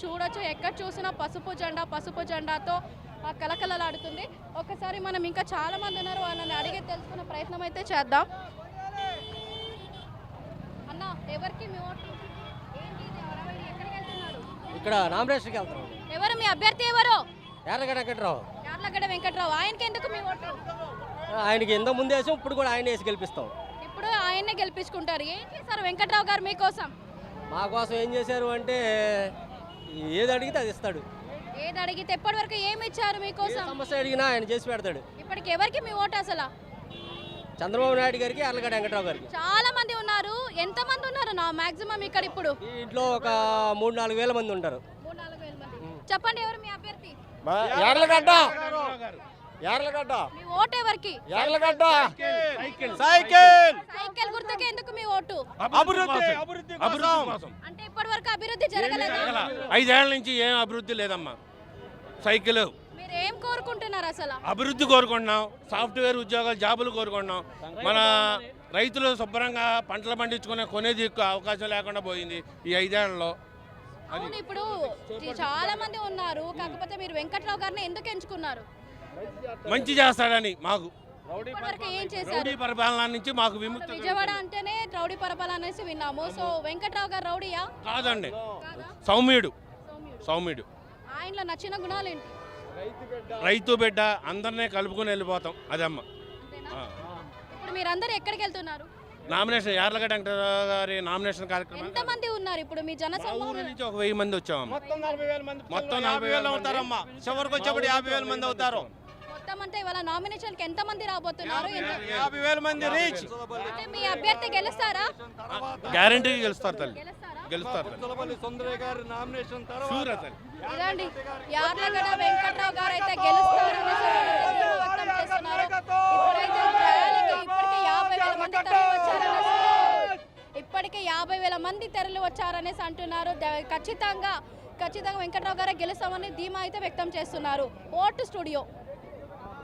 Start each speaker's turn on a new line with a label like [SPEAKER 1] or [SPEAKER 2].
[SPEAKER 1] చూడొచ్చు ఎక్కడ చూసినా పసుపు జెండాతో కలకలలాడుతుంది. ఒకసారి మనం ఇంకా చాలా మంది ఉన్నారు, వాళ్ళని అడిగి తెలుసుకునే ప్రయత్నం అయితే చేద్దాం. అన్న, ఎవరికి మీ ఓటు? ఏంటి ఇది? ఎక్కడికి వెళ్తున్నారు?
[SPEAKER 2] ఇక్కడ నామినేషన్కి వెళ్తున్నాం.
[SPEAKER 1] ఎవరు మీ అభ్యర్థి? ఎవరు?
[SPEAKER 2] యార్లగడ్డ వెంకట్రావు.
[SPEAKER 1] యార్లగడ్డ వెంకట్రావు. ఆయనకి ఎందుకు మీ ఓటు?
[SPEAKER 2] ఆయనకి ఎంతో ముందు వేసాం, ఇప్పుడు కూడా ఆయన వేసి గెలిపిస్తాం.
[SPEAKER 1] ఇప్పుడు ఆయన్నే గెలిపించుకుంటారు. ఏం చేశారు వెంకట్రావు గారు మీకోసం?
[SPEAKER 2] మా కోసం ఏం చేశారు అంటే ఏది అడిగితే అది ఇస్తాడు.
[SPEAKER 1] ఏది అడిగితే? ఎప్పటి వరకు ఏమి ఇచ్చారు మీకోసం?
[SPEAKER 2] సమస్య అడిగినా ఆయన చేసి పెడతాడు.
[SPEAKER 1] ఇప్పటికి ఎవరికి మీ ఓటు అసలు?
[SPEAKER 2] చంద్రబాబు నాయుడు గారికి, యార్లగడ్డ వెంకట్రావు గారికి.
[SPEAKER 1] చాలా మంది ఉన్నారు. ఎంత మంది ఉన్నారు నా మాక్సిమం ఇక్కడ? ఇప్పుడు
[SPEAKER 2] ఈ ఇంట్లో ఒక 3-4 వేల మంది ఉంటారు.
[SPEAKER 1] 3-4 వేల మంది. చెప్పండి, ఎవరు మీ అభ్యర్థి?
[SPEAKER 3] యార్లగడ్డ. యార్లగడ్డ.
[SPEAKER 1] మీ ఓటు ఎవరికి?
[SPEAKER 3] యార్లగడ్డ.
[SPEAKER 1] సైకిల్ గుర్తుకే ఎందుకు మీ ఓటు?
[SPEAKER 3] అభివృద్ధి కోసం.
[SPEAKER 1] అంటే ఇప్పటి వరకు అభివృద్ధి జరగలేదు.
[SPEAKER 3] 5 ఏళ్ల నుంచి ఏం అభివృద్ధి లేదమ్మా. సైకిల్
[SPEAKER 1] మీరు ఏం కోరుకుంటున్నారు అసలు?
[SPEAKER 3] అభివృద్ధి కోరుకుంటున్నాం, సాఫ్ట్వేర్ ఉద్యోగాలు, జాబులు కోరుకుంటున్నాం. మన రైతులు శుభ్రంగా పంటలు పండించుకునే కొనేది అవకాశం లేకుండా పోయింది ఈ 5 ఏళ్లలో.
[SPEAKER 1] అవును, ఇప్పుడు చాలా మంది ఉన్నారు, కాకపోతే మీరు వెంకట్రావు గారిని ఎందుకు ఎంచుకున్నారు?
[SPEAKER 3] మంచి చేస్తాడని. మాకు
[SPEAKER 1] ఇప్పటివరకు ఏం చేశారు?
[SPEAKER 3] రౌడీ పరిపాలన నుంచి మాకు విముక్తి.
[SPEAKER 1] విజయవాడ అంటేనే రౌడీ పరిపాలన అనేసి విన్నాము. సో వెంకట్రావు గారు రౌడీయా?
[SPEAKER 3] కాదండి,
[SPEAKER 1] కాదా?
[SPEAKER 3] సౌమ్యుడు.
[SPEAKER 1] ఆయనలో నచ్చిన గుణాలు ఏంటి?
[SPEAKER 3] రైతు బిడ్డ, అందరినీ కలుపుకొని వెళ్ళిపోతాం. అదమ్మ.
[SPEAKER 1] అంతేనా? ఇప్పుడు మీరందరూ ఎక్కడికి వెళ్తున్నారు?
[SPEAKER 3] నామినేషన్ యార్లగడ్డ వెంకటరావు గారి నామినేషన్ కార్యక్రమం.
[SPEAKER 1] ఎంత మంది ఉన్నారు ఇప్పుడు మీ
[SPEAKER 3] ఊరు
[SPEAKER 1] జనసమూహం?
[SPEAKER 3] నుంచి ఒక 1000 మంది వచ్చామమ్మ.
[SPEAKER 4] మొత్తం 40,000 మంది.
[SPEAKER 3] మొత్తం 40,000
[SPEAKER 4] అవుతారమ్మా. చివరికి వచ్చేప్పుడు 50,000 మంది అవుతారు.
[SPEAKER 1] మొత్తం అంటే ఇవాళ నామినేషన్ కి ఎంత మంది రాబోతున్నారు?
[SPEAKER 4] 50,000 మంది రీచ్.
[SPEAKER 1] అంటే మీ అభ్యర్థి గెలుస్తారా?
[SPEAKER 3] గ్యారంటీగా గెలుస్తారు తల్లి,
[SPEAKER 1] గెలుస్తారా?
[SPEAKER 3] గెలుస్తారు తల్లి.
[SPEAKER 4] పుచ్చలపల్లి సుందరయ్య గారి నామినేషన్ తర్వాత
[SPEAKER 3] షూర్ తల్లి.
[SPEAKER 1] ఇదండి, యార్లగడ్డ వెంకట్రావు గారు అయితే గెలుస్తారు అనేసి వ్యక్తం చేస్తున్నారు. ఇప్పుడైతే ర్యాలీకి ఇప్పటికే 50,000 మంది తరలి వచ్చారనేసి తరలి వచ్చారనేసి అంటున్నారు. ఖచ్చితంగా వెంకట్రావు గారే గెలుస్తామని ధీమా అయితే వ్యక్తం చేస్తున్నారు. Vote studio.